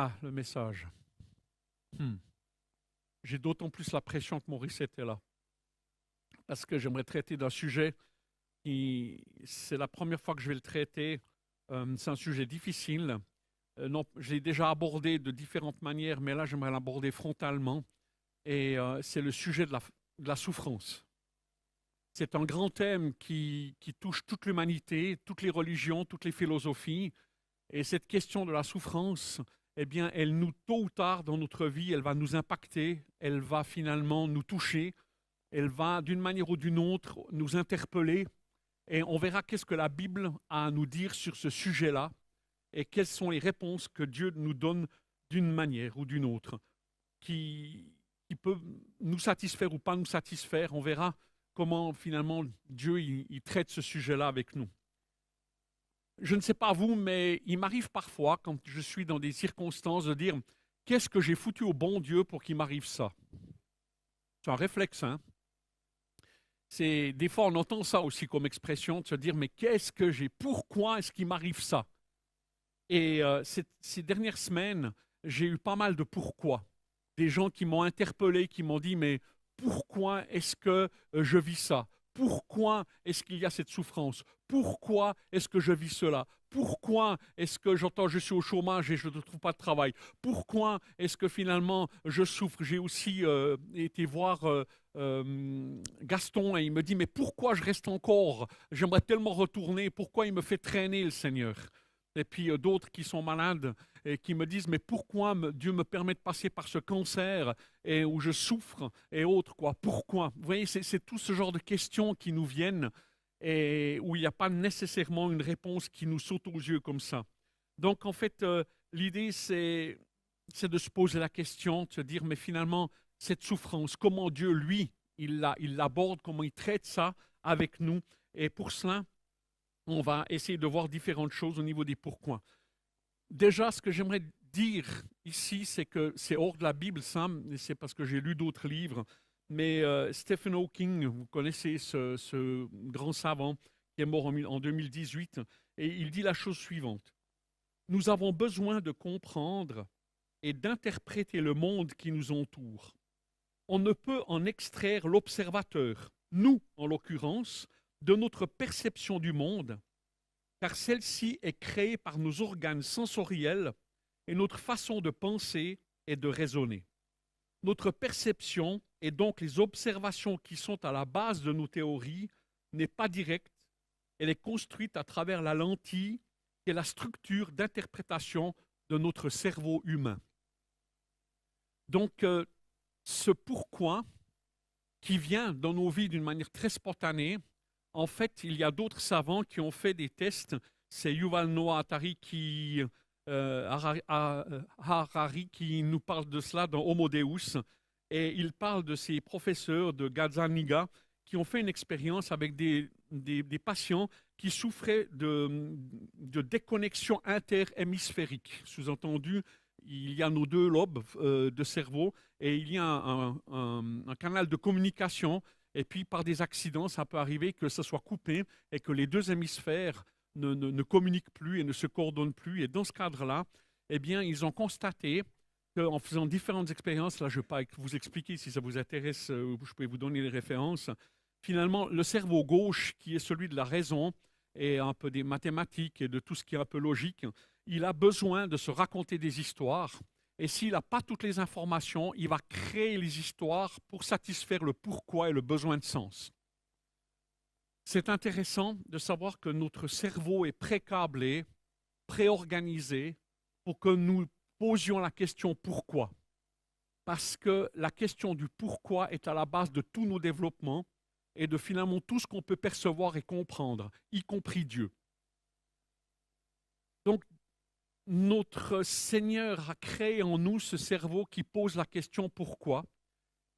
Ah, le message. Hmm. J'ai d'autant plus la pression que Maurice était là. Parce que j'aimerais traiter d'un sujet qui, c'est la première fois que je vais le traiter. C'est un sujet difficile. Non, je l'ai déjà abordé de différentes manières, mais là, j'aimerais l'aborder frontalement. Et c'est le sujet de la souffrance. C'est un grand thème qui touche toute l'humanité, toutes les religions, toutes les philosophies. Et cette question de la souffrance, eh bien, elle nous, tôt ou tard dans notre vie, elle va nous impacter, elle va finalement nous toucher, elle va d'une manière ou d'une autre nous interpeller. Et on verra qu'est-ce que la Bible a à nous dire sur ce sujet-là et quelles sont les réponses que Dieu nous donne d'une manière ou d'une autre, qui peut nous satisfaire ou pas nous satisfaire. On verra comment finalement Dieu il traite ce sujet-là avec nous. Je ne sais pas vous, mais il m'arrive parfois, quand je suis dans des circonstances, de dire qu'est-ce que j'ai foutu au bon Dieu pour qu'il m'arrive ça. C'est un réflexe, hein. Des fois, on entend ça aussi comme expression, de se dire mais qu'est-ce que j'ai, pourquoi est-ce qu'il m'arrive ça. Et ces dernières semaines, j'ai eu pas mal de pourquoi. Des gens qui m'ont interpellé, qui m'ont dit mais pourquoi est-ce que je vis ça? Pourquoi est-ce qu'il y a cette souffrance? Pourquoi est-ce que je vis cela? Pourquoi est-ce que j'entends je suis au chômage et je ne trouve pas de travail? Pourquoi est-ce que finalement je souffre? J'ai aussi été voir Gaston et il me dit mais pourquoi je reste encore? J'aimerais tellement retourner. Pourquoi il me fait traîner le Seigneur? Et puis d'autres qui sont malades et qui me disent mais pourquoi Dieu me permet de passer par ce cancer et où je souffre et autres quoi. Pourquoi? Vous voyez, c'est tout ce genre de questions qui nous viennent et où il n'y a pas nécessairement une réponse qui nous saute aux yeux comme ça. Donc en fait, l'idée c'est de se poser la question, de se dire mais finalement cette souffrance, comment Dieu lui il l'aborde, comment il traite ça avec nous. Et pour cela, on va essayer de voir différentes choses au niveau des pourquoi. Déjà, ce que j'aimerais dire ici, c'est que c'est hors de la Bible, ça, et c'est parce que j'ai lu d'autres livres, mais Stephen Hawking, vous connaissez ce grand savant qui est mort en 2018, et il dit la chose suivante. Nous avons besoin de comprendre et d'interpréter le monde qui nous entoure. On ne peut en extraire l'observateur, nous en l'occurrence, de notre perception du monde, car celle-ci est créée par nos organes sensoriels et notre façon de penser et de raisonner. Notre perception, et donc les observations qui sont à la base de nos théories, n'est pas directe, elle est construite à travers la lentille qui est la structure d'interprétation de notre cerveau humain. Donc, ce pourquoi qui vient dans nos vies d'une manière très spontanée, en fait, il y a d'autres savants qui ont fait des tests. C'est Yuval Noah Harari qui nous parle de cela dans Homo Deus. Et il parle de ces professeurs de Gazzaniga qui ont fait une expérience avec des patients qui souffraient de déconnexion interhémisphérique. Sous-entendu, il y a nos deux lobes de cerveau et il y a un canal de communication. Et puis, par des accidents, ça peut arriver que ça soit coupé et que les deux hémisphères ne communiquent plus et ne se coordonnent plus. Et dans ce cadre-là, eh bien, ils ont constaté qu'en faisant différentes expériences, là, je ne vais pas vous expliquer si ça vous intéresse, je peux vous donner les références. Finalement, le cerveau gauche, qui est celui de la raison et un peu des mathématiques et de tout ce qui est un peu logique, il a besoin de se raconter des histoires. Et s'il n'a pas toutes les informations, il va créer les histoires pour satisfaire le pourquoi et le besoin de sens. C'est intéressant de savoir que notre cerveau est pré-câblé, pré-organisé pour que nous posions la question pourquoi. Parce que la question du pourquoi est à la base de tous nos développements et de finalement tout ce qu'on peut percevoir et comprendre, y compris Dieu. Donc, notre Seigneur a créé en nous ce cerveau qui pose la question pourquoi.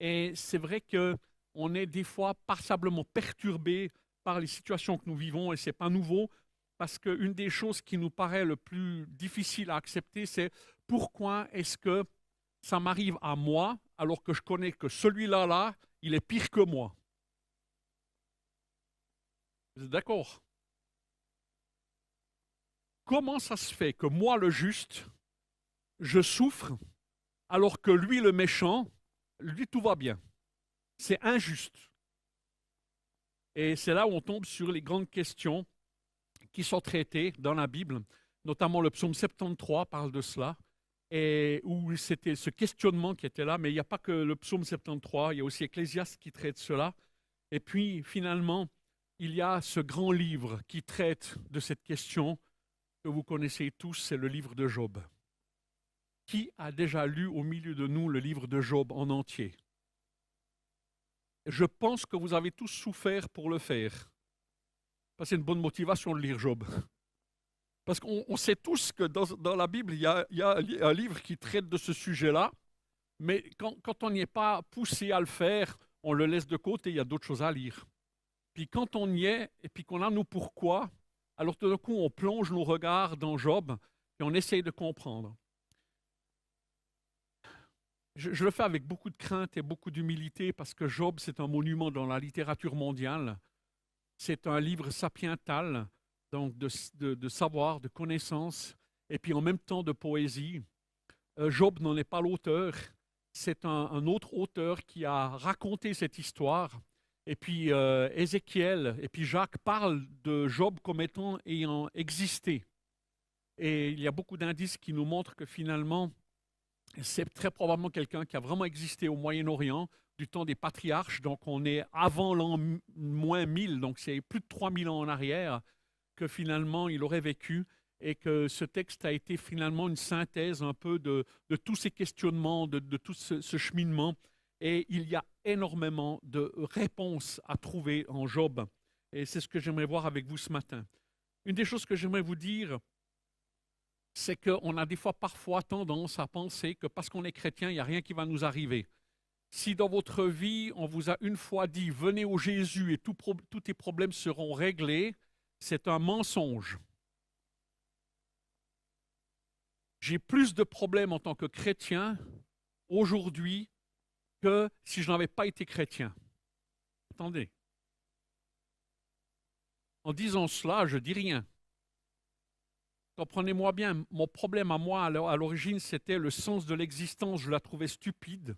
Et c'est vrai qu'on est des fois passablement perturbé par les situations que nous vivons et ce n'est pas nouveau parce qu'une des choses qui nous paraît le plus difficile à accepter, c'est pourquoi est-ce que ça m'arrive à moi alors que je connais que celui-là, il est pire que moi. Vous êtes d'accord? Comment ça se fait que moi, le juste, je souffre, alors que lui, le méchant, lui, tout va bien. C'est injuste. Et c'est là où on tombe sur les grandes questions qui sont traitées dans la Bible, notamment le psaume 73 parle de cela, et où c'était ce questionnement qui était là, mais il n'y a pas que le psaume 73, il y a aussi Ecclésiaste qui traite cela. Et puis finalement, il y a ce grand livre qui traite de cette question que vous connaissez tous, c'est le livre de Job. Qui a déjà lu au milieu de nous le livre de Job en entier? Je pense que vous avez tous souffert pour le faire. C'est une bonne motivation de lire Job. Parce qu'on sait tous que dans la Bible, il y a un livre qui traite de ce sujet-là, mais quand on n'y est pas poussé à le faire, on le laisse de côté, il y a d'autres choses à lire. Puis quand on y est, et puis qu'on a nos pourquoi, alors tout d'un coup, on plonge nos regards dans Job, et on essaye de comprendre. Je le fais avec beaucoup de crainte et beaucoup d'humilité, parce que Job, c'est un monument dans la littérature mondiale. C'est un livre sapiental, donc de savoir, de connaissance, et puis en même temps de poésie. Job n'en est pas l'auteur, c'est un autre auteur qui a raconté cette histoire. Et puis Ézéchiel et puis Jacques parlent de Job comme ayant existé. Et il y a beaucoup d'indices qui nous montrent que finalement, c'est très probablement quelqu'un qui a vraiment existé au Moyen-Orient, du temps des patriarches, donc on est avant l'an moins 1000, donc c'est plus de 3000 ans en arrière, que finalement il aurait vécu, et que ce texte a été finalement une synthèse un peu de tous ces questionnements, de tout ce cheminement, et il y a énormément de réponses à trouver en Job, et c'est ce que j'aimerais voir avec vous ce matin. Une des choses que j'aimerais vous dire, c'est qu'on a des fois parfois tendance à penser que parce qu'on est chrétien, il n'y a rien qui va nous arriver. Si dans votre vie, on vous a une fois dit « venez au Jésus et tous tes problèmes seront réglés », c'est un mensonge. J'ai plus de problèmes en tant que chrétien aujourd'hui que si je n'avais pas été chrétien. Attendez. En disant cela, je ne dis rien. Comprenez-moi bien, mon problème à moi, à l'origine, c'était le sens de l'existence. Je la trouvais stupide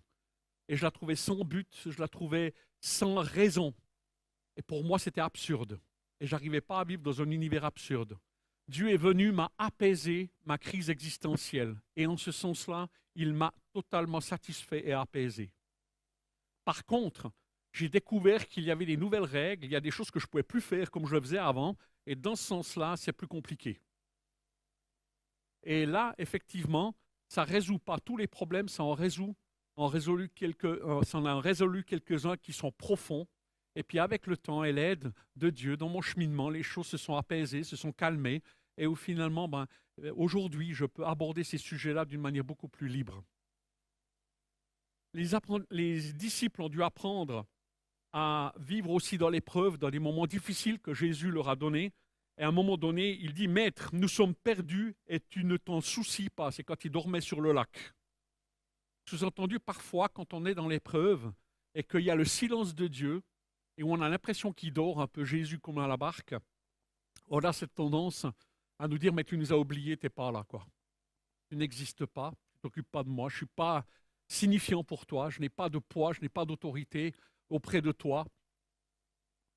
et je la trouvais sans but, je la trouvais sans raison. Et pour moi, c'était absurde. Et je n'arrivais pas à vivre dans un univers absurde. Dieu est venu, m'a apaisé ma crise existentielle. Et en ce sens-là, il m'a totalement satisfait et apaisé. Par contre, j'ai découvert qu'il y avait des nouvelles règles, il y a des choses que je ne pouvais plus faire comme je le faisais avant. Et dans ce sens-là, c'est plus compliqué. Et là, effectivement, ça ne résout pas tous les problèmes, ça en a résolu quelques-uns qui sont profonds. Et puis avec le temps et l'aide de Dieu, dans mon cheminement, les choses se sont apaisées, se sont calmées. Et où finalement, aujourd'hui, je peux aborder ces sujets-là d'une manière beaucoup plus libre. Les disciples ont dû apprendre à vivre aussi dans l'épreuve, dans des moments difficiles que Jésus leur a donnés. Et à un moment donné, il dit « Maître, nous sommes perdus et tu ne t'en soucies pas. » C'est quand il dormait sur le lac. Sous-entendu, parfois, quand on est dans l'épreuve et qu'il y a le silence de Dieu et où on a l'impression qu'il dort un peu Jésus comme à la barque, on a cette tendance à nous dire « Mais tu nous as oubliés, tu n'es pas là, quoi. Tu n'existes pas, tu ne t'occupes pas de moi, je ne suis pas signifiant pour toi, je n'ai pas de poids, je n'ai pas d'autorité auprès de toi.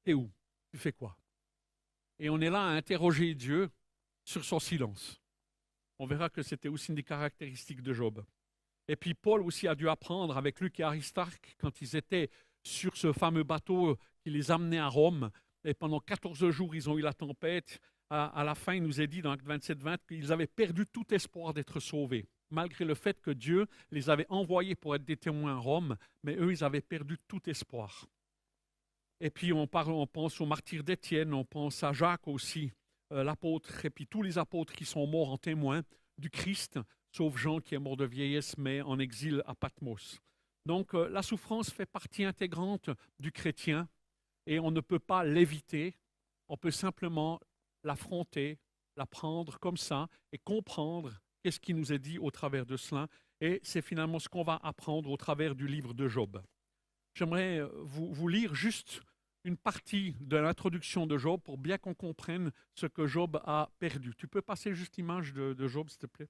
T'es où? Tu fais quoi ?» Et on est là à interroger Dieu sur son silence. On verra que c'était aussi une des caractéristiques de Job. Et puis Paul aussi a dû apprendre avec Luc et Aristarque quand ils étaient sur ce fameux bateau qui les amenait à Rome. Et pendant 14 jours, ils ont eu la tempête. À la fin, il nous est dit dans Acte 27-20 qu'ils avaient perdu tout espoir d'être sauvés, malgré le fait que Dieu les avait envoyés pour être des témoins à Rome, mais eux, ils avaient perdu tout espoir. Et puis on pense au martyr d'Étienne, on pense à Jacques aussi, l'apôtre, et puis tous les apôtres qui sont morts en témoin du Christ, sauf Jean qui est mort de vieillesse, mais en exil à Patmos. Donc la souffrance fait partie intégrante du chrétien et on ne peut pas l'éviter, on peut simplement l'affronter, la prendre comme ça et comprendre qu'est-ce qui nous est dit au travers de cela. Et c'est finalement ce qu'on va apprendre au travers du livre de Job. J'aimerais vous lire juste une partie de l'introduction de Job pour bien qu'on comprenne ce que Job a perdu. Tu peux passer juste l'image de Job, s'il te plaît?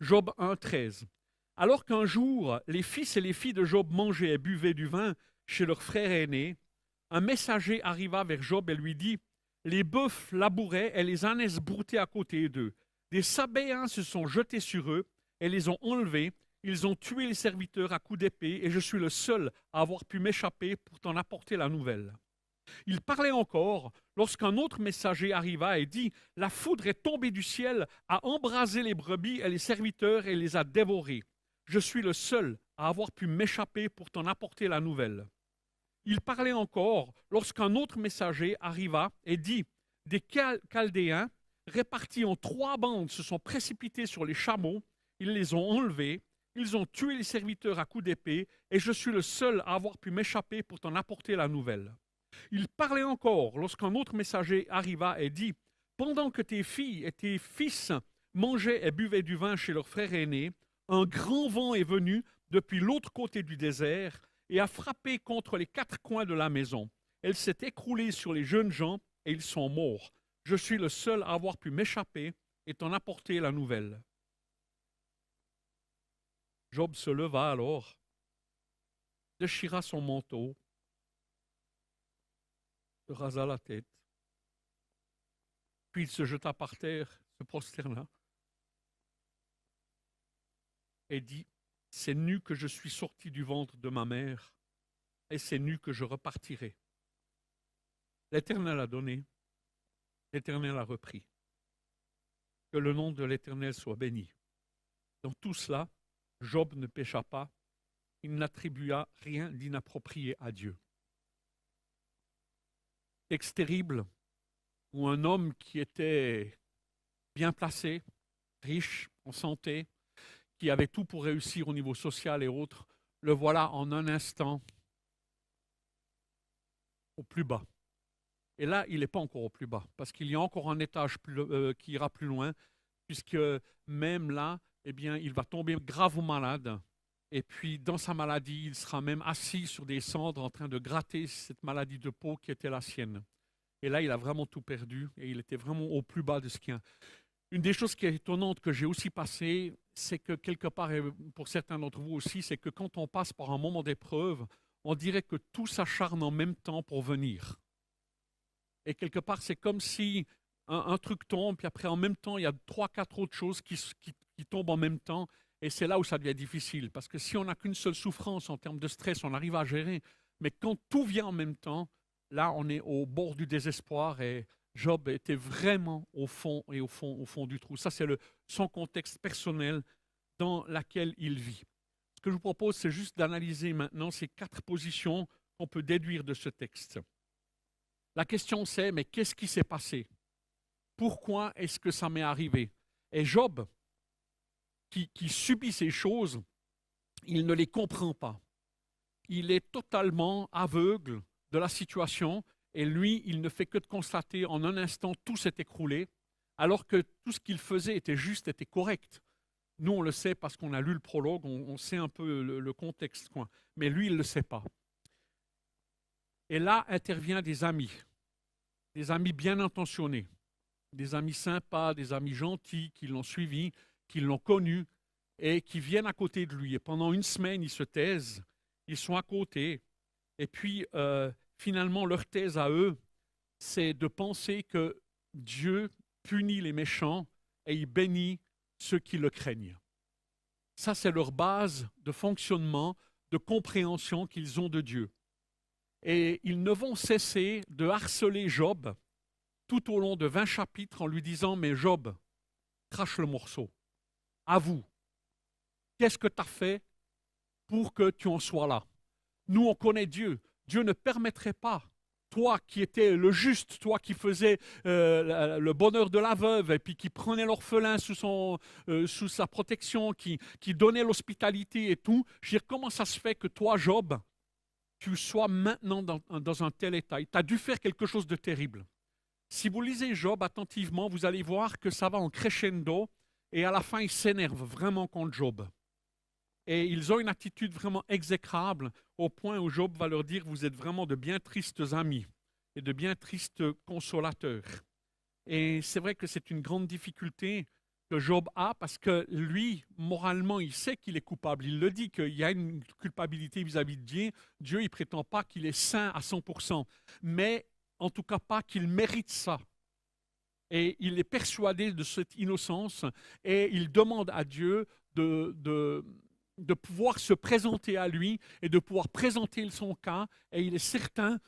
Job 1, 13. Alors qu'un jour, les fils et les filles de Job mangeaient et buvaient du vin chez leur frère aîné, un messager arriva vers Job et lui dit: les bœufs labouraient et les ânesses broutaient à côté d'eux. Des Sabéens se sont jetés sur eux et les ont enlevés. Ils ont tué les serviteurs à coups d'épée et je suis le seul à avoir pu m'échapper pour t'en apporter la nouvelle. Il parlait encore lorsqu'un autre messager arriva et dit: la foudre est tombée du ciel, a embrasé les brebis et les serviteurs et les a dévorés. Je suis le seul à avoir pu m'échapper pour t'en apporter la nouvelle. Il parlait encore lorsqu'un autre messager arriva et dit: des Chaldéens, répartis en 3 bandes, se sont précipités sur les chameaux, ils les ont enlevés, ils ont tué les serviteurs à coups d'épée, et je suis le seul à avoir pu m'échapper pour t'en apporter la nouvelle. Il parlait encore lorsqu'un autre messager arriva et dit: pendant que tes filles et tes fils mangeaient et buvaient du vin chez leur frère aîné, un grand vent est venu depuis l'autre côté du désert et a frappé contre les 4 coins de la maison. Elle s'est écroulée sur les jeunes gens et ils sont morts. Je suis le seul à avoir pu m'échapper et t'en apporter la nouvelle. Job se leva alors, déchira son manteau, se rasa la tête, puis il se jeta par terre, se prosterna et dit: c'est nu que je suis sorti du ventre de ma mère, et c'est nu que je repartirai. L'Éternel a donné, l'Éternel a repris. Que le nom de l'Éternel soit béni. Dans tout cela, Job ne pécha pas, il n'attribua rien d'inapproprié à Dieu. Texte terrible où un homme qui était bien placé, riche, en santé, qui avait tout pour réussir au niveau social et autres, le voilà en un instant au plus bas. Et là, il n'est pas encore au plus bas, parce qu'il y a encore un étage qui ira plus loin, puisque même là, eh bien, il va tomber gravement malade. Et puis, dans sa maladie, il sera même assis sur des cendres en train de gratter cette maladie de peau qui était la sienne. Et là, il a vraiment tout perdu et il était vraiment au plus bas de ce qu'il y a. Une des choses qui est étonnante que j'ai aussi passé, c'est que quelque part, et pour certains d'entre vous aussi, c'est que quand on passe par un moment d'épreuve, on dirait que tout s'acharne en même temps pour venir. Et quelque part, c'est comme si un truc tombe, puis après, en même temps, il y a 3-4 autres choses qui tombent en même temps. Et c'est là où ça devient difficile. Parce que si on n'a qu'une seule souffrance en termes de stress, on arrive à gérer. Mais quand tout vient en même temps, là, on est au bord du désespoir. Et Job était vraiment au fond du trou. Ça, c'est son contexte personnel dans lequel il vit. Ce que je vous propose, c'est juste d'analyser maintenant ces 4 positions qu'on peut déduire de ce texte. La question c'est, mais qu'est-ce qui s'est passé? Pourquoi est-ce que ça m'est arrivé? Et Job, qui subit ces choses, il ne les comprend pas. Il est totalement aveugle de la situation et lui, il ne fait que de constater en un instant tout s'est écroulé, alors que tout ce qu'il faisait était juste, était correct. Nous, on le sait parce qu'on a lu le prologue, on sait un peu le contexte, quoi. Mais lui, il ne le sait pas. Et là interviennent des amis bien intentionnés, des amis sympas, des amis gentils qui l'ont suivi, qui l'ont connu et qui viennent à côté de lui. Et pendant 1 semaine, ils se taisent, ils sont à côté. Et puis, finalement, leur thèse à eux, c'est de penser que Dieu punit les méchants et il bénit ceux qui le craignent. Ça, c'est leur base de fonctionnement, de compréhension qu'ils ont de Dieu. Et ils ne vont cesser de harceler Job tout au long de 20 chapitres en lui disant: mais Job, crache le morceau. Avoue, qu'est-ce que tu as fait pour que tu en sois là? Nous, on connaît Dieu. Dieu ne permettrait pas, toi qui étais le juste, toi qui faisais le bonheur de la veuve et puis qui prenait l'orphelin sous sa protection, qui donnait l'hospitalité et tout. Je veux dire, comment ça se fait que toi, Job, tu sois maintenant dans un tel état? Tu as dû faire quelque chose de terrible. Si vous lisez Job attentivement, vous allez voir que ça va en crescendo et à la fin, ils s'énervent vraiment contre Job. Et ils ont une attitude vraiment exécrable au point où Job va leur dire: vous êtes vraiment de bien tristes amis et de bien tristes consolateurs. Et c'est vrai que c'est une grande difficulté que Job a, parce que lui, moralement, il sait qu'il est coupable. Il le dit qu'il y a une culpabilité vis-à-vis de Dieu. Dieu, il prétend pas qu'il est saint à 100%, mais en tout cas pas qu'il mérite ça. Et il est persuadé de cette innocence et il demande à Dieu de pouvoir se présenter à lui et de pouvoir présenter son cas. Et il est certain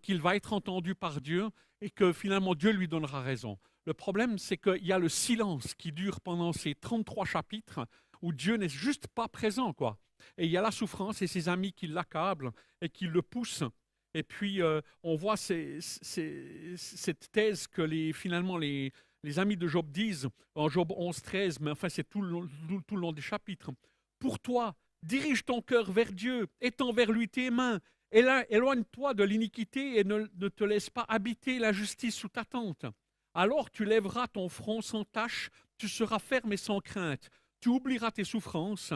qu'il va être entendu par Dieu et que finalement Dieu lui donnera raison. Le problème, c'est qu'il y a le silence qui dure pendant ces 33 chapitres où Dieu n'est juste pas présent, quoi. Et il y a la souffrance et ses amis qui l'accablent et qui le poussent. Et puis, on voit cette thèse que finalement les amis de Job disent en Job 11, 13, mais enfin c'est tout le long des chapitres. Pour toi, dirige ton cœur vers Dieu, étends vers lui tes mains, éloigne-toi de l'iniquité et ne te laisse pas habiter la justice sous ta tente. Alors tu lèveras ton front sans tache, tu seras ferme et sans crainte, tu oublieras tes souffrances,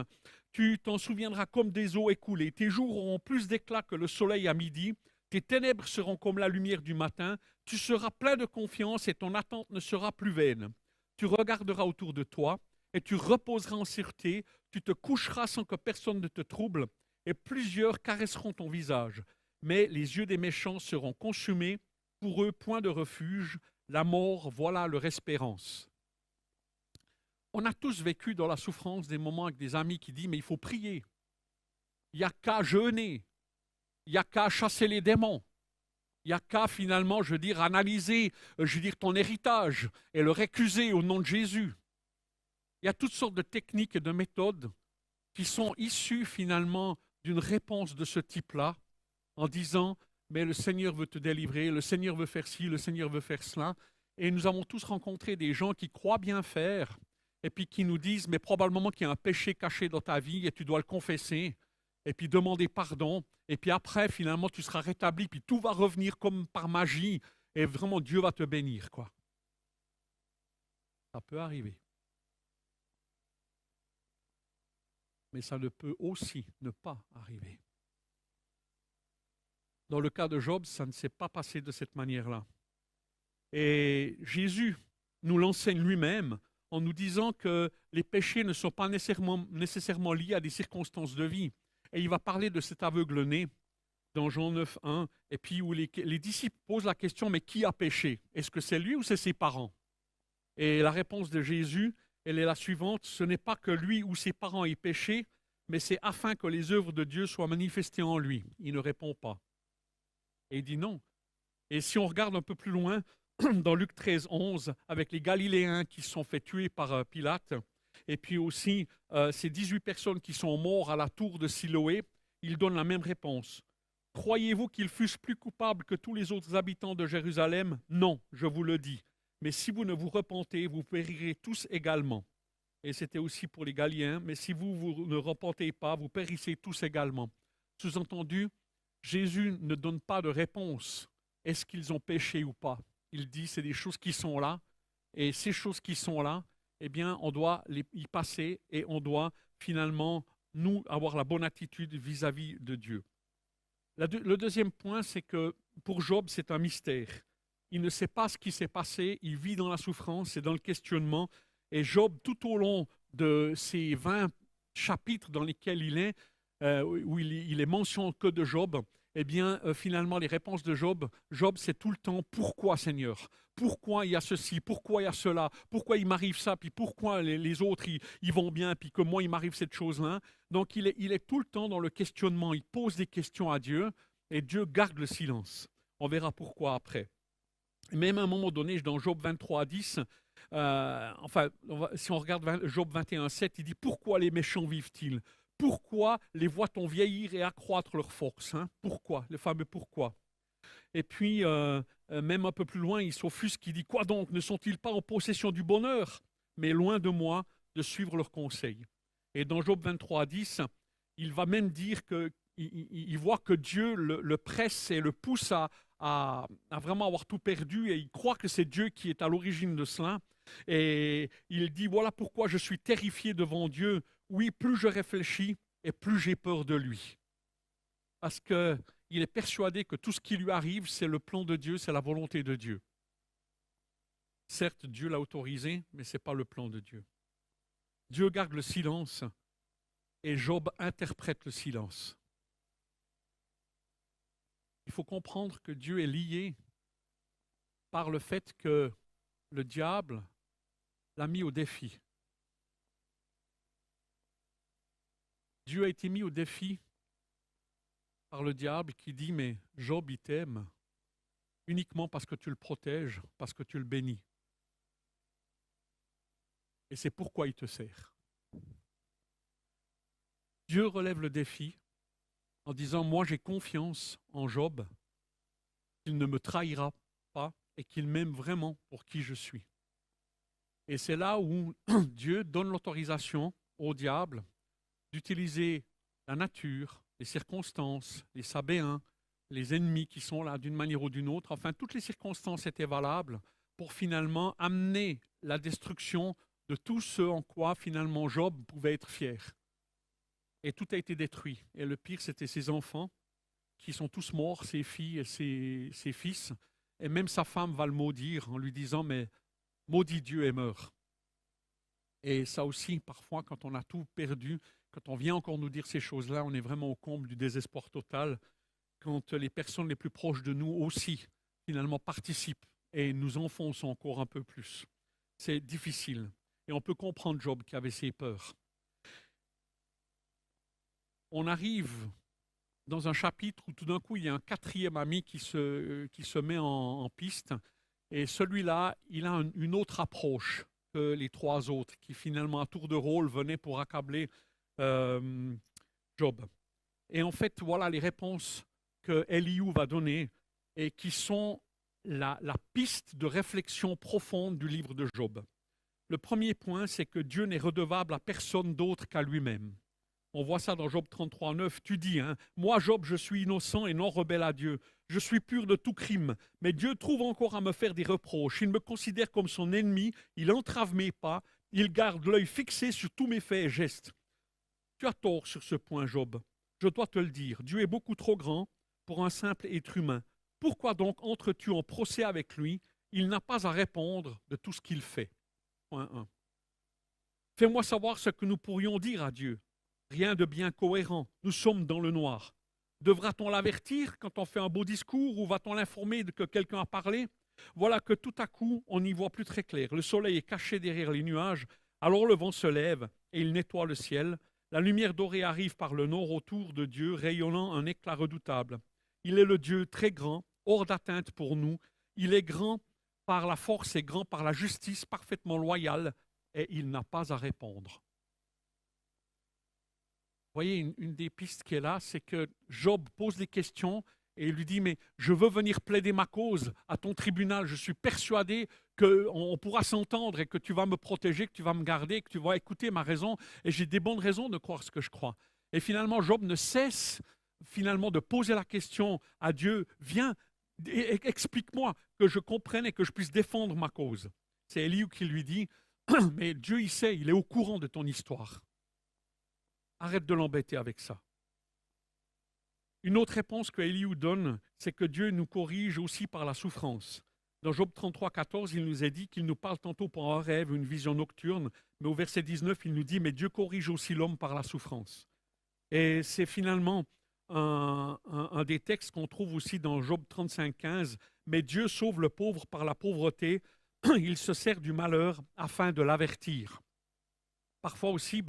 tu t'en souviendras comme des eaux écoulées, tes jours auront plus d'éclat que le soleil à midi, tes ténèbres seront comme la lumière du matin, tu seras plein de confiance et ton attente ne sera plus vaine. Tu regarderas autour de toi et tu reposeras en sûreté, tu te coucheras sans que personne ne te trouble et plusieurs caresseront ton visage. Mais les yeux des méchants seront consumés, pour eux point de refuge, la mort, voilà leur espérance. On a tous vécu dans la souffrance des moments avec des amis qui disent « mais il faut prier, il n'y a qu'à jeûner, il n'y a qu'à chasser les démons, il n'y a qu'à finalement, analyser, ton héritage et le récuser au nom de Jésus. » Il y a toutes sortes de techniques et de méthodes qui sont issues finalement d'une réponse de ce type-là en disant « mais le Seigneur veut te délivrer, le Seigneur veut faire ci, le Seigneur veut faire cela. » Et nous avons tous rencontré des gens qui croient bien faire et puis qui nous disent, mais probablement qu'il y a un péché caché dans ta vie et tu dois le confesser, et puis demander pardon, et puis après, finalement, tu seras rétabli, puis tout va revenir comme par magie, et vraiment, Dieu va te bénir, quoi. Ça peut arriver. Mais ça ne peut aussi ne pas arriver. Dans le cas de Job, ça ne s'est pas passé de cette manière-là. Et Jésus nous l'enseigne lui-même en nous disant que les péchés ne sont pas nécessairement liés à des circonstances de vie. Et il va parler de cet aveugle-né dans Jean 9, 1, et puis où les disciples posent la question, mais qui a péché? Est-ce que c'est lui ou c'est ses parents? Et la réponse de Jésus, elle est la suivante, ce n'est pas que lui ou ses parents aient péché, mais c'est afin que les œuvres de Dieu soient manifestées en lui. Il ne répond pas. Et il dit non. Et si on regarde un peu plus loin, dans Luc 13, 11, avec les Galiléens qui se sont fait tuer par Pilate, et puis aussi ces 18 personnes qui sont mortes à la tour de Siloé, il donne la même réponse. Croyez-vous qu'ils fussent plus coupables que tous les autres habitants de Jérusalem? Non, je vous le dis. Mais si vous ne vous repentez, vous périrez tous également. Et c'était aussi pour les Galiléens, mais si vous ne repentez pas, vous périssez tous également. Sous-entendu, Jésus ne donne pas de réponse. Est-ce qu'ils ont péché ou pas? Il dit c'est des choses qui sont là, et ces choses qui sont là, eh bien, on doit y passer et on doit finalement, nous, avoir la bonne attitude vis-à-vis de Dieu. Le deuxième point, c'est que pour Job, c'est un mystère. Il ne sait pas ce qui s'est passé, il vit dans la souffrance et dans le questionnement. Et Job, tout au long de ces 20 chapitres dans lesquels il est, où il est mention que de Job, eh bien, finalement, les réponses de Job, c'est tout le temps « Pourquoi, Seigneur? Pourquoi il y a ceci? Pourquoi il y a cela? Pourquoi il m'arrive ça? Puis pourquoi les autres, ils vont bien? Puis que moi, il m'arrive cette chose-là? » Donc, il est tout le temps dans le questionnement. Il pose des questions à Dieu et Dieu garde le silence. On verra pourquoi après. Même à un moment donné, dans Job 23, 10, si on regarde Job 21, 7, il dit « Pourquoi les méchants vivent-ils? Pourquoi les voit-on vieillir et accroître leur force, hein? Pourquoi? Le fameux pourquoi. Et puis, même un peu plus loin, il s'offusque, qui dit « Quoi donc? Ne sont-ils pas en possession du bonheur? Mais loin de moi de suivre leurs conseils. » Et dans Job 23, 10, il va même dire qu'il voit que Dieu le presse et le pousse à vraiment avoir tout perdu, et il croit que c'est Dieu qui est à l'origine de cela. Et il dit « Voilà pourquoi je suis terrifié devant Dieu. Oui, plus je réfléchis et plus j'ai peur de lui. » Parce qu'il est persuadé que tout ce qui lui arrive, c'est le plan de Dieu, c'est la volonté de Dieu. Certes, Dieu l'a autorisé, mais ce n'est pas le plan de Dieu. Dieu garde le silence et Job interprète le silence. Il faut comprendre que Dieu est lié par le fait que le diable l'a mis au défi. Dieu a été mis au défi par le diable qui dit « Mais Job, il t'aime uniquement parce que tu le protèges, parce que tu le bénis. Et c'est pourquoi il te sert. » Dieu relève le défi en disant « Moi, j'ai confiance en Job, qu'il ne me trahira pas et qu'il m'aime vraiment pour qui je suis. » Et c'est là où Dieu donne l'autorisation au diable d'utiliser la nature, les circonstances, les Sabéens, les ennemis qui sont là d'une manière ou d'une autre. Enfin, toutes les circonstances étaient valables pour finalement amener la destruction de tout ce en quoi finalement Job pouvait être fier. Et tout a été détruit. Et le pire, c'était ses enfants qui sont tous morts, ses filles et ses fils. Et même sa femme va le maudire en lui disant « Mais maudit Dieu et meurt. » Et ça aussi, parfois, quand on a tout perdu, quand on vient encore nous dire ces choses-là, on est vraiment au comble du désespoir total. Quand les personnes les plus proches de nous aussi, finalement, participent et nous enfoncent encore un peu plus. C'est difficile. Et on peut comprendre Job qui avait ses peurs. On arrive dans un chapitre où tout d'un coup, il y a un quatrième ami qui se met en piste. Et celui-là, il a une autre approche que les trois autres qui finalement, à tour de rôle, venaient pour accabler Job. Et en fait, voilà les réponses que Elihu va donner et qui sont la piste de réflexion profonde du livre de Job. Le premier point, c'est que Dieu n'est redevable à personne d'autre qu'à lui-même. On voit ça dans Job 33, 9. Tu dis, moi Job, je suis innocent et non rebelle à Dieu. Je suis pur de tout crime. Mais Dieu trouve encore à me faire des reproches. Il me considère comme son ennemi. Il entrave mes pas. Il garde l'œil fixé sur tous mes faits et gestes. Tu as tort sur ce point, Job. Je dois te le dire. Dieu est beaucoup trop grand pour un simple être humain. Pourquoi donc entres-tu en procès avec lui? Il n'a pas à répondre de tout ce qu'il fait. Point 1. Fais-moi savoir ce que nous pourrions dire à Dieu. Rien de bien cohérent. Nous sommes dans le noir. Devra-t-on l'avertir quand on fait un beau discours ou va-t-on l'informer que quelqu'un a parlé? Voilà que tout à coup, on n'y voit plus très clair. Le soleil est caché derrière les nuages. Alors le vent se lève et il nettoie le ciel. La lumière dorée arrive par le nord autour de Dieu, rayonnant un éclat redoutable. Il est le Dieu très grand, hors d'atteinte pour nous. Il est grand par la force et grand par la justice, parfaitement loyal, et il n'a pas à répondre. Vous voyez, une des pistes qui est là, c'est que Job pose des questions et il lui dit, mais je veux venir plaider ma cause à ton tribunal. Je suis persuadé qu'on pourra s'entendre et que tu vas me protéger, que tu vas me garder, que tu vas écouter ma raison. Et j'ai des bonnes raisons de croire ce que je crois. Et finalement, Job ne cesse finalement de poser la question à Dieu, viens, explique-moi que je comprenne et que je puisse défendre ma cause. C'est Elihu qui lui dit, mais Dieu il sait, il est au courant de ton histoire. Arrête de l'embêter avec ça. Une autre réponse que Elihu donne, c'est que Dieu nous corrige aussi par la souffrance. Dans Job 33, 14, il nous est dit qu'il nous parle tantôt par un rêve, une vision nocturne, mais au verset 19, il nous dit « Mais Dieu corrige aussi l'homme par la souffrance ». Et c'est finalement un des textes qu'on trouve aussi dans Job 35, 15. « Mais Dieu sauve le pauvre par la pauvreté, il se sert du malheur afin de l'avertir ». Parfois aussi,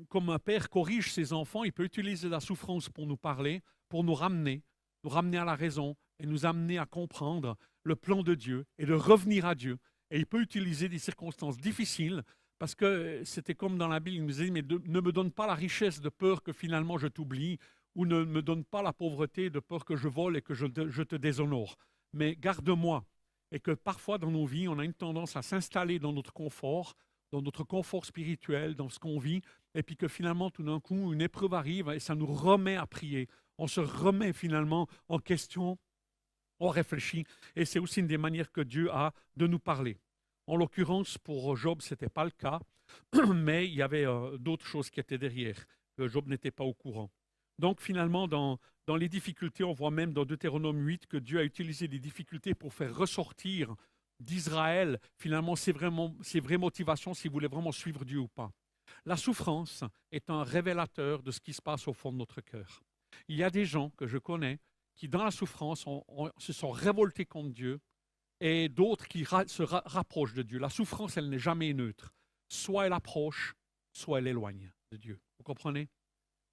comme un père corrige ses enfants, il peut utiliser la souffrance pour nous parler, pour nous ramener à la raison et nous amener à comprendre le plan de Dieu et de revenir à Dieu. Et il peut utiliser des circonstances difficiles parce que c'était comme dans la Bible, il nous dit, mais ne me donne pas la richesse de peur que finalement je t'oublie ou ne me donne pas la pauvreté de peur que je vole et que je te déshonore. Mais garde-moi. Et que parfois dans nos vies, on a une tendance à s'installer dans notre confort spirituel, dans ce qu'on vit, et puis que finalement, tout d'un coup, une épreuve arrive et ça nous remet à prier. On se remet finalement en question, on réfléchit, et c'est aussi une des manières que Dieu a de nous parler. En l'occurrence, pour Job, ce n'était pas le cas, mais il y avait d'autres choses qui étaient derrière, que Job n'était pas au courant. Donc finalement, dans les difficultés, on voit même dans Deutéronome 8 que Dieu a utilisé des difficultés pour faire ressortir d'Israël, finalement, ses vraies motivations, s'il voulait vraiment suivre Dieu ou pas. La souffrance est un révélateur de ce qui se passe au fond de notre cœur. Il y a des gens que je connais qui, dans la souffrance, se sont révoltés contre Dieu et d'autres qui se rapprochent de Dieu. La souffrance, elle n'est jamais neutre. Soit elle approche, soit elle éloigne de Dieu. Vous comprenez?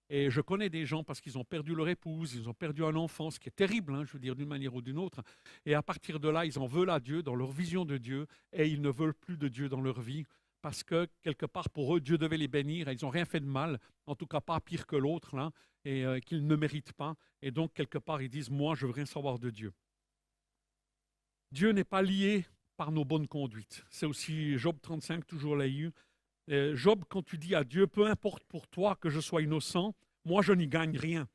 Et je connais des gens parce qu'ils ont perdu leur épouse, ils ont perdu un enfant, ce qui est terrible, hein, je veux dire, d'une manière ou d'une autre. Et à partir de là, ils en veulent à Dieu, dans leur vision de Dieu, et ils ne veulent plus de Dieu dans leur vie parce que, quelque part, pour eux, Dieu devait les bénir et ils n'ont rien fait de mal, en tout cas pas pire que l'autre, là, et qu'ils ne méritent pas. Et donc, quelque part, ils disent, moi, je veux rien savoir de Dieu. Dieu n'est pas lié par nos bonnes conduites. C'est aussi Job 35, toujours là eu. Job, quand tu dis à Dieu, peu importe pour toi que je sois innocent, moi je n'y gagne rien.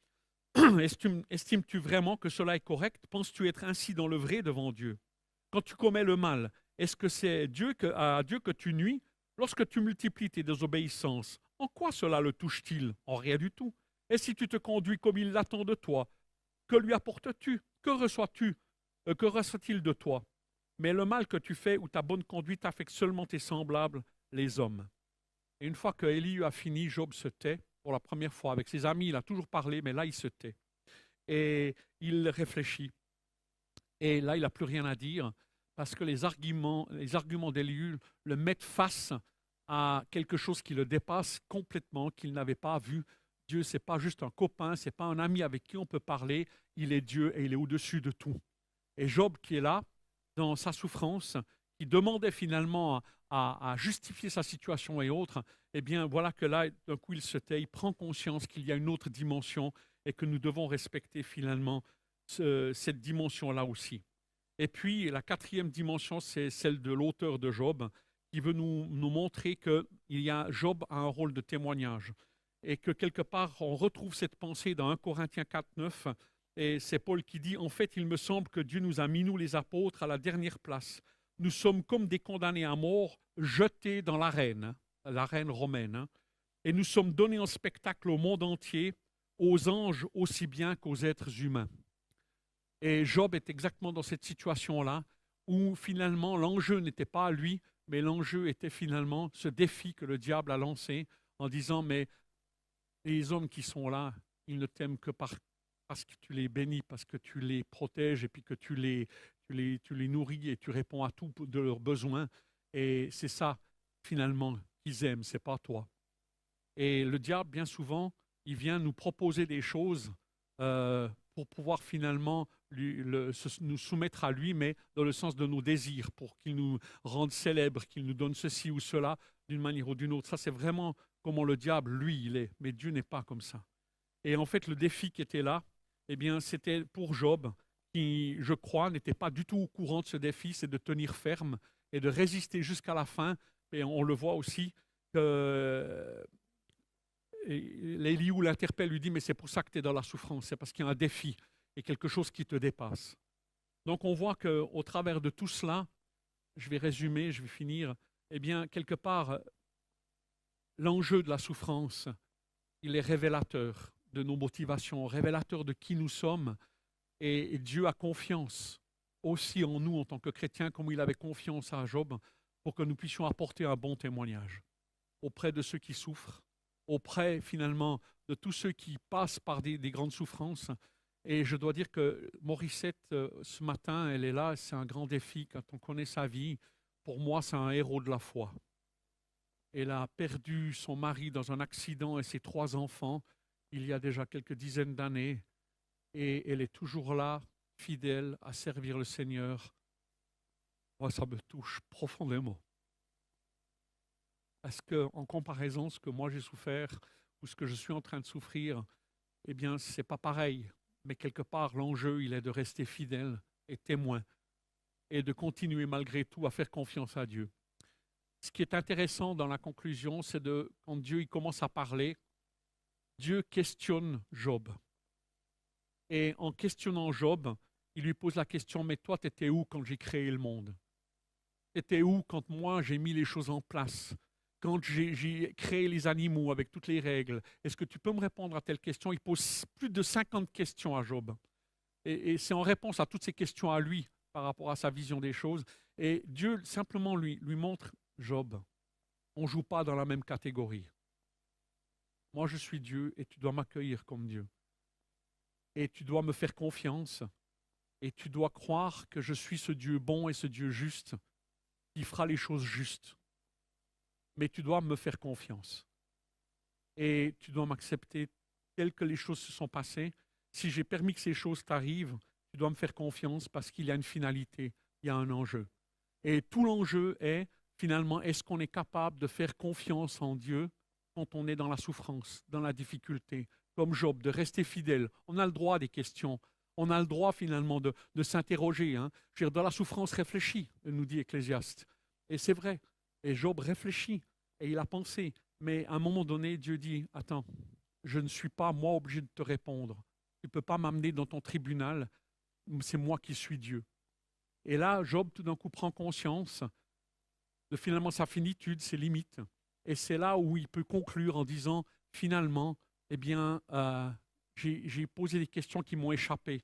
Estimes-tu vraiment que cela est correct? Penses-tu être ainsi dans le vrai devant Dieu? Quand tu commets le mal, est-ce que c'est à Dieu que tu nuis? Lorsque tu multiplies tes désobéissances, en quoi cela le touche-t-il? En rien du tout. Et si tu te conduis comme il l'attend de toi, que lui apportes-tu? Que reçois-tu? Que reçoit-il de toi? Mais le mal que tu fais ou ta bonne conduite affecte seulement tes semblables, les hommes. Et une fois que Élie a fini, Job se tait pour la première fois. Avec ses amis, il a toujours parlé, mais là, il se tait. Et il réfléchit. Et là, il n'a plus rien à dire parce que les arguments d'Élie le mettent face à quelque chose qui le dépasse complètement, qu'il n'avait pas vu. Dieu, ce n'est pas juste un copain, ce n'est pas un ami avec qui on peut parler. Il est Dieu et il est au-dessus de tout. Et Job, qui est là, dans sa souffrance, qui demandait finalement à justifier sa situation et autres, eh bien, voilà que là, d'un coup, il se tait, il prend conscience qu'il y a une autre dimension et que nous devons respecter finalement cette dimension-là aussi. Et puis, la quatrième dimension, c'est celle de l'auteur de Job, qui veut nous montrer que Job a un rôle de témoignage et que quelque part, on retrouve cette pensée dans 1 Corinthiens 4, 9, et c'est Paul qui dit, en fait, il me semble que Dieu nous a mis, nous les apôtres, à la dernière place. Nous sommes comme des condamnés à mort, jetés dans l'arène romaine, et nous sommes donnés en spectacle au monde entier, aux anges aussi bien qu'aux êtres humains. Et Job est exactement dans cette situation-là, où finalement l'enjeu n'était pas à lui, mais l'enjeu était finalement ce défi que le diable a lancé en disant, mais les hommes qui sont là, ils ne t'aiment que parce que tu les bénis, parce que tu les protèges et puis que tu les nourris et tu réponds à tout de leurs besoins. Et c'est ça, finalement, qu'ils aiment, c'est pas toi. Et le diable, bien souvent, il vient nous proposer des choses pour pouvoir finalement nous soumettre à lui, mais dans le sens de nos désirs, pour qu'il nous rende célèbres, qu'il nous donne ceci ou cela d'une manière ou d'une autre. Ça, c'est vraiment comment le diable, lui, il est. Mais Dieu n'est pas comme ça. Et en fait, le défi qui était là, eh bien, c'était pour Job, qui, je crois, n'était pas du tout au courant de ce défi, c'est de tenir ferme et de résister jusqu'à la fin. Et on le voit aussi que Éliou l'interpelle, lui dit, mais c'est pour ça que tu es dans la souffrance, c'est parce qu'il y a un défi et quelque chose qui te dépasse. Donc on voit qu'au travers de tout cela, je vais résumer, je vais finir, eh bien, quelque part, l'enjeu de la souffrance, il est révélateur de nos motivations, révélateur de qui nous sommes, et Dieu a confiance aussi en nous en tant que chrétiens, comme il avait confiance à Job, pour que nous puissions apporter un bon témoignage auprès de ceux qui souffrent, auprès finalement de tous ceux qui passent par des grandes souffrances. Et je dois dire que Morissette, ce matin, elle est là, c'est un grand défi quand on connaît sa vie. Pour moi, c'est un héros de la foi. Elle a perdu son mari dans un accident et ses 3 enfants il y a déjà quelques dizaines d'années. Et elle est toujours là, fidèle à servir le Seigneur. Moi, ça me touche profondément. Parce qu'en comparaison, ce que moi j'ai souffert ou ce que je suis en train de souffrir, eh bien, ce n'est pas pareil. Mais quelque part, l'enjeu, il est de rester fidèle et témoin et de continuer malgré tout à faire confiance à Dieu. Ce qui est intéressant dans la conclusion, c'est quand Dieu il commence à parler, Dieu questionne Job. Et en questionnant Job, il lui pose la question, mais toi, tu étais où quand j'ai créé le monde? Tu étais où quand moi, j'ai mis les choses en place? Quand j'ai créé les animaux avec toutes les règles? Est-ce que tu peux me répondre à telle question? Il pose plus de 50 questions à Job. Et c'est en réponse à toutes ces questions à lui, par rapport à sa vision des choses, Et Dieu simplement lui montre, Job, on ne joue pas dans la même catégorie. Moi, je suis Dieu et tu dois m'accueillir comme Dieu. Et tu dois me faire confiance et tu dois croire que je suis ce Dieu bon et ce Dieu juste qui fera les choses justes. Mais tu dois me faire confiance. Et tu dois m'accepter telles que les choses se sont passées. Si j'ai permis que ces choses t'arrivent, tu dois me faire confiance parce qu'il y a une finalité, il y a un enjeu. Et tout l'enjeu est, finalement, est-ce qu'on est capable de faire confiance en Dieu quand on est dans la souffrance, dans la difficulté, comme Job, de rester fidèle. On a le droit à des questions. On a le droit, finalement, de s'interroger. Hein. Je veux dire, dans la souffrance, réfléchis, nous dit Ecclésiaste. Et c'est vrai. Et Job réfléchit. Et il a pensé. Mais à un moment donné, Dieu dit, attends, je ne suis pas, moi, obligé de te répondre. Tu ne peux pas m'amener dans ton tribunal. C'est moi qui suis Dieu. Et là, Job, tout d'un coup, prend conscience de finalement sa finitude, ses limites. Et c'est là où il peut conclure en disant, finalement, eh bien, j'ai posé des questions qui m'ont échappé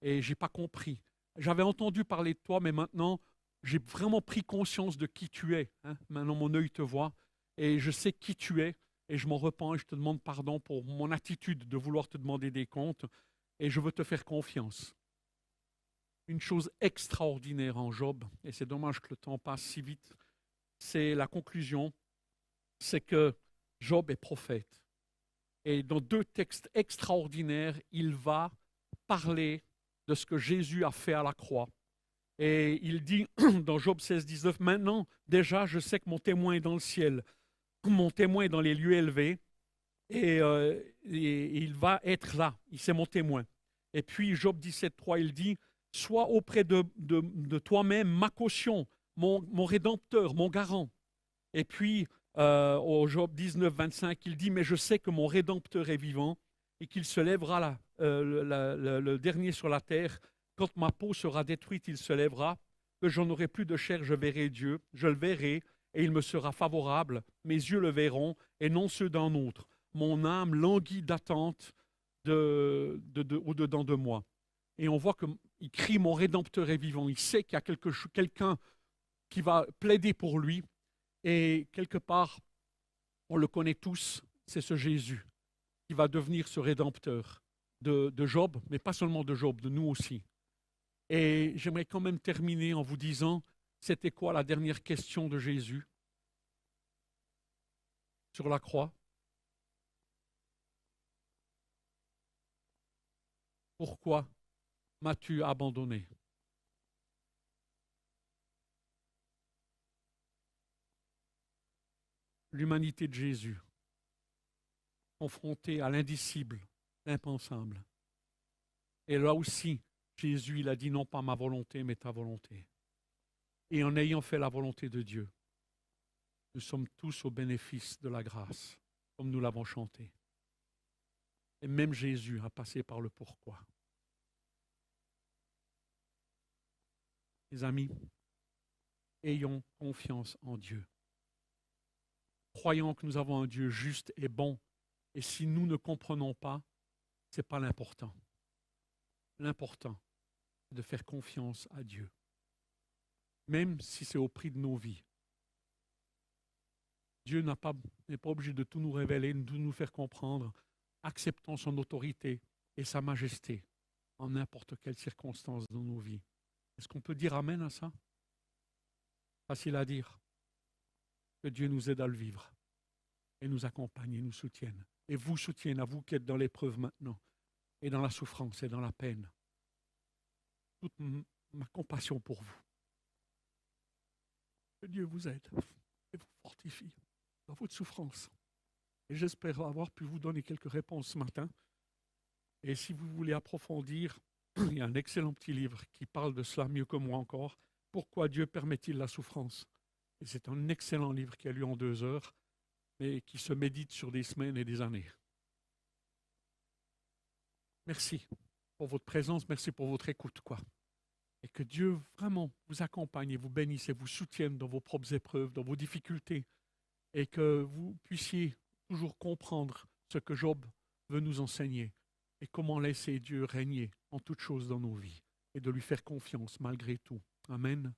et je n'ai pas compris. J'avais entendu parler de toi, mais maintenant, j'ai vraiment pris conscience de qui tu es. Hein. Maintenant, mon œil te voit et je sais qui tu es et je m'en repens et je te demande pardon pour mon attitude de vouloir te demander des comptes et je veux te faire confiance. Une chose extraordinaire en Job, et c'est dommage que le temps passe si vite, c'est la conclusion, c'est que Job est prophète. Et dans 2 textes extraordinaires, il va parler de ce que Jésus a fait à la croix. Et il dit dans Job 16, 19, maintenant, déjà, je sais que mon témoin est dans le ciel, mon témoin est dans les lieux élevés, et il va être là, c'est mon témoin. Et puis Job 17, 3, il dit, sois auprès de toi-même ma caution, mon rédempteur, mon garant. Et puis, au Job 19, 25, il dit, mais je sais que mon rédempteur est vivant et qu'il se lèvera là, le dernier sur la terre. Quand ma peau sera détruite, il se lèvera, que j'en aurai plus de chair, je verrai Dieu, je le verrai et il me sera favorable. Mes yeux le verront et non ceux d'un autre. Mon âme languit d'attente au-dedans de moi. Et on voit qu'il crie, mon rédempteur est vivant. Il sait qu'il y a quelqu'un qui va plaider pour lui. Et quelque part, on le connaît tous, c'est ce Jésus qui va devenir ce rédempteur de Job, mais pas seulement de Job, de nous aussi. Et j'aimerais quand même terminer en vous disant, c'était quoi la dernière question de Jésus sur la croix? Pourquoi m'as-tu abandonné? L'humanité de Jésus, confrontée à l'indicible, l'impensable. Et là aussi, Jésus, il a dit non pas ma volonté, mais ta volonté. Et en ayant fait la volonté de Dieu, nous sommes tous au bénéfice de la grâce, comme nous l'avons chanté. Et même Jésus a passé par le pourquoi. Mes amis, ayons confiance en Dieu. Croyons que nous avons un Dieu juste et bon. Et si nous ne comprenons pas, ce n'est pas l'important. L'important, c'est de faire confiance à Dieu. Même si c'est au prix de nos vies. Dieu n'est pas obligé de tout nous révéler, de tout nous faire comprendre. Acceptons son autorité et sa majesté en n'importe quelle circonstance dans nos vies. Est-ce qu'on peut dire amen à ça? Facile à dire. Que Dieu nous aide à le vivre et nous accompagne et nous soutienne. Et vous soutienne à vous qui êtes dans l'épreuve maintenant et dans la souffrance et dans la peine. Toute ma compassion pour vous. Que Dieu vous aide et vous fortifie dans votre souffrance. Et j'espère avoir pu vous donner quelques réponses ce matin. Et si vous voulez approfondir, il y a un excellent petit livre qui parle de cela mieux que moi encore. Pourquoi Dieu permet-il la souffrance? Et c'est un excellent livre qui a lu en 2 heures, mais qui se médite sur des semaines et des années. Merci pour votre présence, merci pour votre écoute, quoi. Et que Dieu vraiment vous accompagne et vous bénisse et vous soutienne dans vos propres épreuves, dans vos difficultés, et que vous puissiez toujours comprendre ce que Job veut nous enseigner et comment laisser Dieu régner en toutes choses dans nos vies et de lui faire confiance malgré tout. Amen.